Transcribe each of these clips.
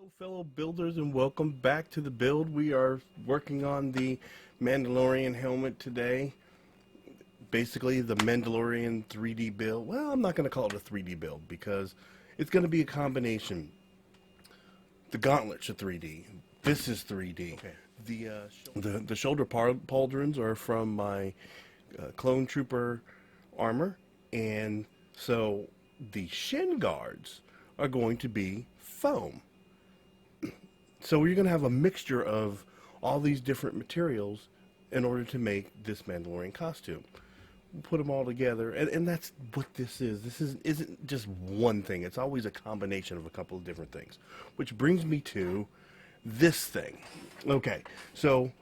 Hello fellow builders and welcome back to the build. We are working on the Mandalorian helmet today. Basically the Mandalorian 3D build. Well, I'm not going to call it a 3D build because it's going to be a combination. The gauntlets are 3D. This is 3D. Okay. The shoulder pauldrons are from my clone trooper armor, and so the shin guards are going to be foam. So you're going to have a mixture of all these different materials in order to make this Mandalorian costume. We'll put them all together, and that's what this is. This isn't just one thing. It's always a combination of a couple of different things. Which brings me to this thing. Okay, so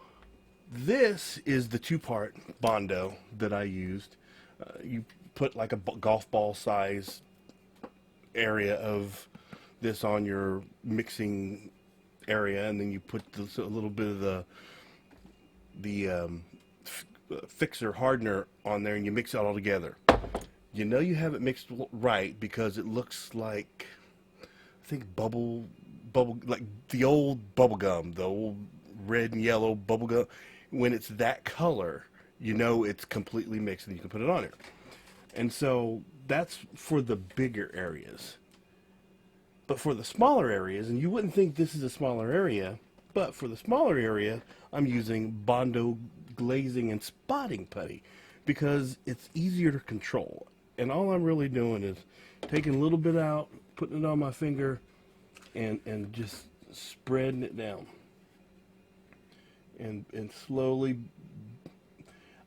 this is the two-part Bondo that I used. You put like a golf ball size area of this on your mixing area, and then you put a little bit of the fixer hardener on there, and you mix it all together. You know you have it mixed right because it looks like, I think bubble like the old bubble gum, the old red and yellow bubble gum. When it's that color, you know it's completely mixed and you can put it on there. And so that's for the bigger areas. But for the smaller areas, and you wouldn't think this is a smaller area, but for the smaller area, I'm using Bondo glazing and spotting putty because it's easier to control. And all I'm really doing is taking a little bit out, putting it on my finger, and just spreading it down. And slowly,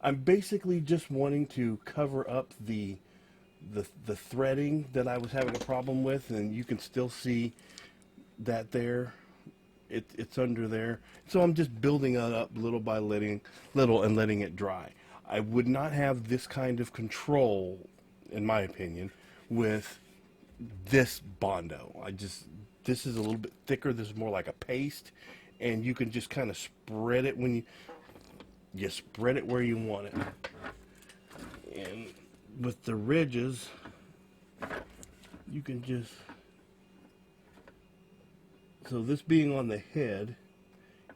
I'm basically just wanting to cover up the threading that I was having a problem with, and you can still see that there. It's under there. So I'm just building it up little by little and letting it dry. I would not have this kind of control, in my opinion, with this Bondo. This is a little bit thicker. This is more like a paste, and you can just kind of spread it when you spread it where you want it. And with the ridges, you can just, so this being on the head,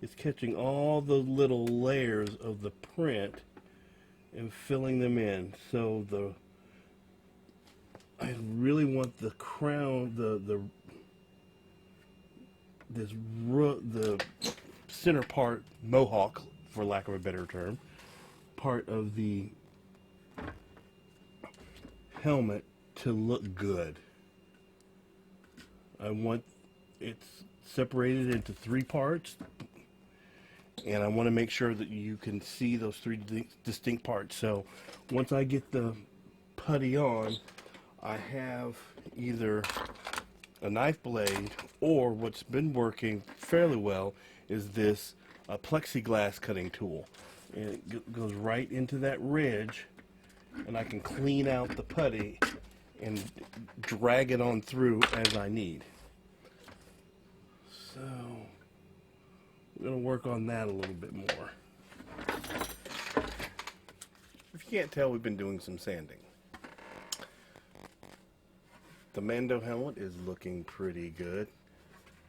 it's catching all the little layers of the print and filling them in. So I really want the crown, the center part, mohawk, for lack of a better term, part of the helmet to look good. I want it separated into three parts, and I want to make sure that you can see those three distinct parts. So once I get the putty on, I have either a knife blade, or what's been working fairly well is this plexiglass cutting tool, and it goes right into that ridge, and I can clean out the putty and drag it on through as I need. So we're going to work on that a little bit more. If you can't tell, we've been doing some sanding. The Mando helmet is looking pretty good.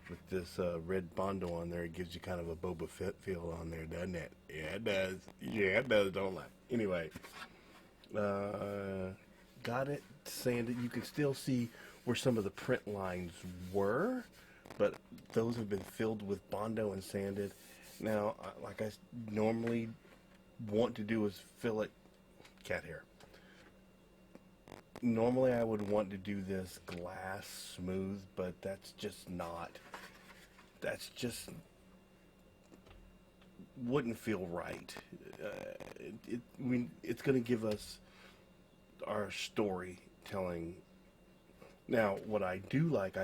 With this red Bondo on there, it gives you kind of a Boba Fett feel on there, doesn't it? Yeah, it does. Yeah, it does, don't lie. Anyway, got it sanded. You can still see where some of the print lines were, but those have been filled with Bondo and sanded. Now, like I normally want to do is fill it, cat hair. Normally I would want to do this glass smooth, but that's just not, wouldn't feel right. It's going to give us our storytelling. Now, what I do like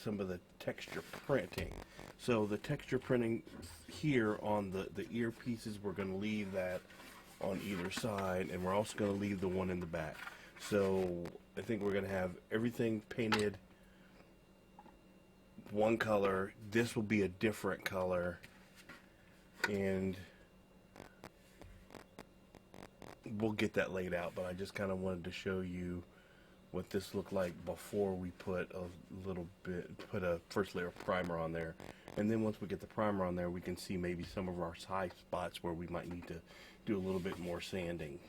some of the texture printing. So the texture printing here on the earpieces, we're going to leave that on either side, and we're also going to leave the one in the back. So I think we're going to have everything painted one color. This will be a different color, and we'll get that laid out, but I just kind of wanted to show you what this looked like before we put put a first layer of primer on there. And then once we get the primer on there, we can see maybe some of our high spots where we might need to do a little bit more sanding.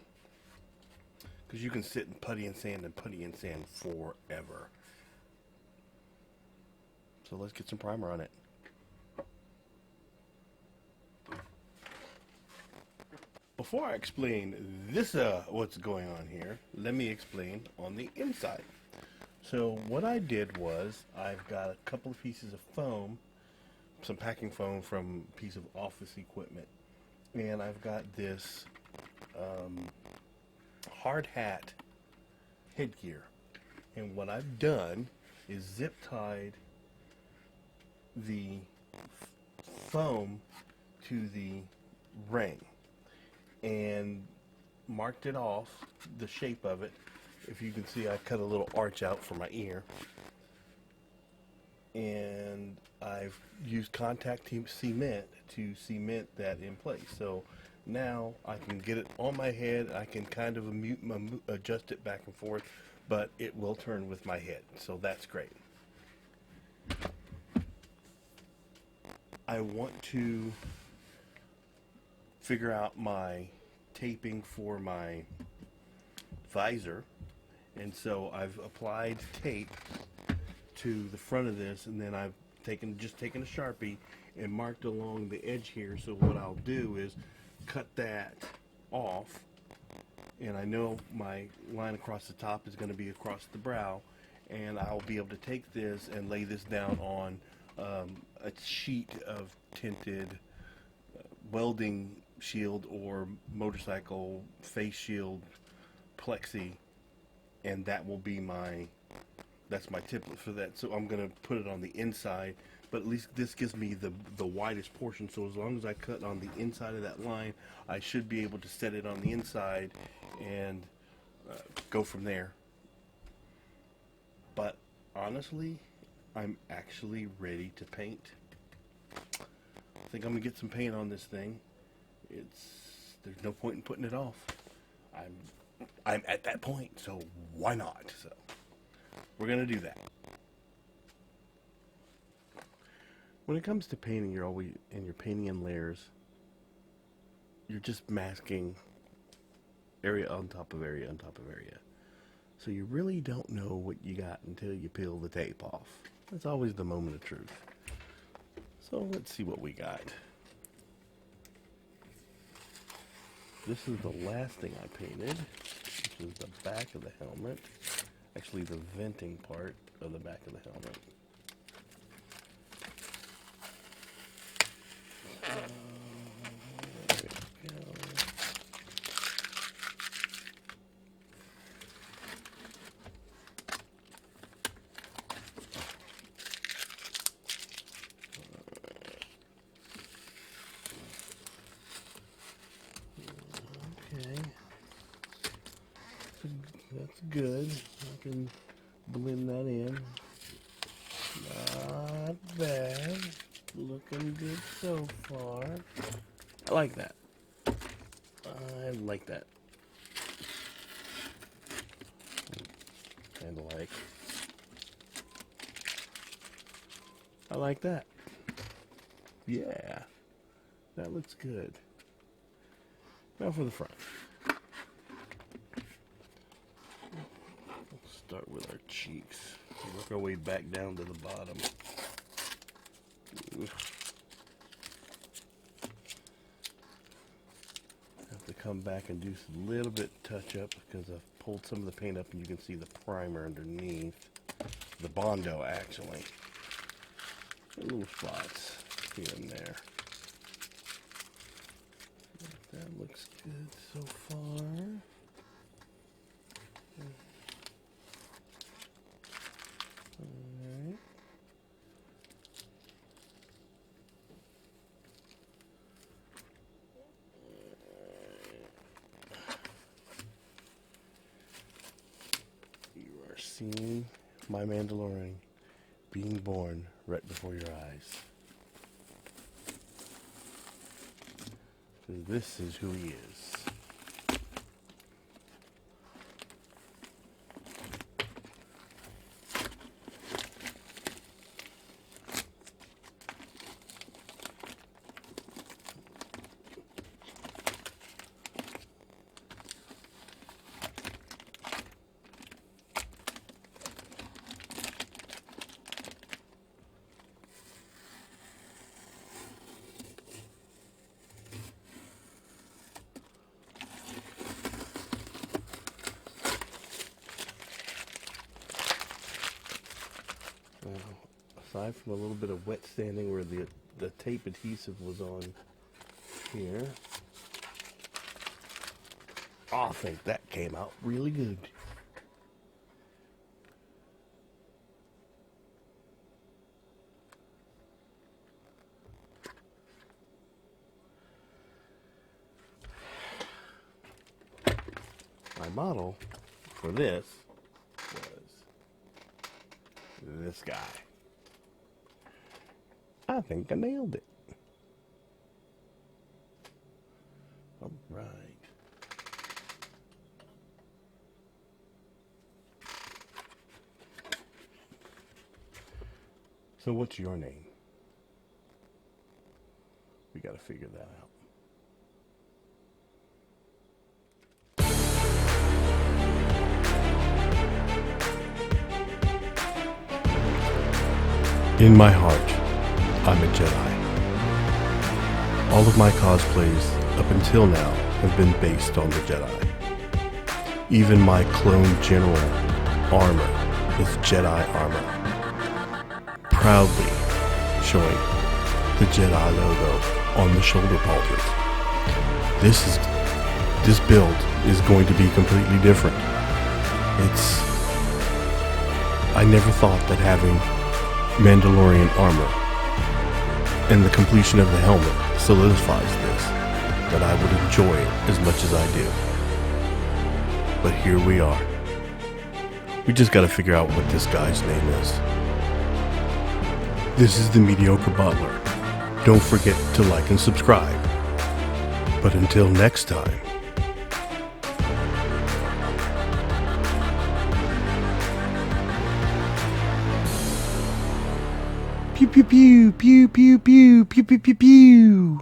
Because you can sit and putty and sand forever. So let's get some primer on it. Before I explain this, what's going on here, let me explain on the inside. So what I did was, I've got a couple of pieces of foam, some packing foam from a piece of office equipment, and I've got this hard hat headgear. And what I've done is zip tied the foam to the ring and marked it off, the shape of it. If you can see, I cut a little arch out for my ear, and I've used contact cement to cement that in place. So now I can get it on my head. I can kind of adjust it back and forth, but it will turn with my head, so that's great. I want to figure out my taping for my visor, and so I've applied tape to the front of this, and then I've just taken a Sharpie and marked along the edge here. So what I'll do is cut that off, and I know my line across the top is going to be across the brow, and I'll be able to take this and lay this down on a sheet of tinted welding shield or motorcycle face shield plexi, and that will be that's my template for that. So I'm going to put it on the inside, but at least this gives me the widest portion. So as long as I cut on the inside of that line, I should be able to set it on the inside and go from there. But honestly, I'm actually ready to paint. I think I'm gonna get some paint on this thing. There's no point in putting it off. I'm at that point, so why not? So we're gonna do that. When it comes to painting, you're painting in layers. You're just masking area on top of area on top of area. So you really don't know what you got until you peel the tape off. That's always the moment of truth. So let's see what we got. This is the last thing I painted, which is the back of the helmet. Actually, the venting part of the back of the helmet. There we go. Okay. That's good. I can blend that in. Not bad. Looking good so far. I like that. I like that. Kind of like. I like that. Yeah. That looks good. Now for the front. We'll start with our cheeks. Work our way back down to the bottom. Have to come back and do a little bit touch up because I've pulled some of the paint up and you can see the primer underneath. The Bondo, actually. Little spots here and there. That looks good so far. Alright. You are seeing my Mandalorian being born right before your eyes. So this is who he is. Aside from a little bit of wet sanding where the tape adhesive was on here, I think that came out really good. My model for this was this guy. I think I nailed it. All right. So what's your name? We got to figure that out. In my heart, I'm a Jedi. All of my cosplays up until now have been based on the Jedi. Even my clone general armor is Jedi armor, proudly showing the Jedi logo on the shoulder pauldrons. This build is going to be completely different. I never thought that having Mandalorian armor and the completion of the helmet solidifies this, that I would enjoy it as much as I do. But here we are. We just gotta figure out what this guy's name is. This is the Mediocre Butler. Don't forget to like and subscribe. But until next time, pew pew pew pew pew pew pew pew pew pew.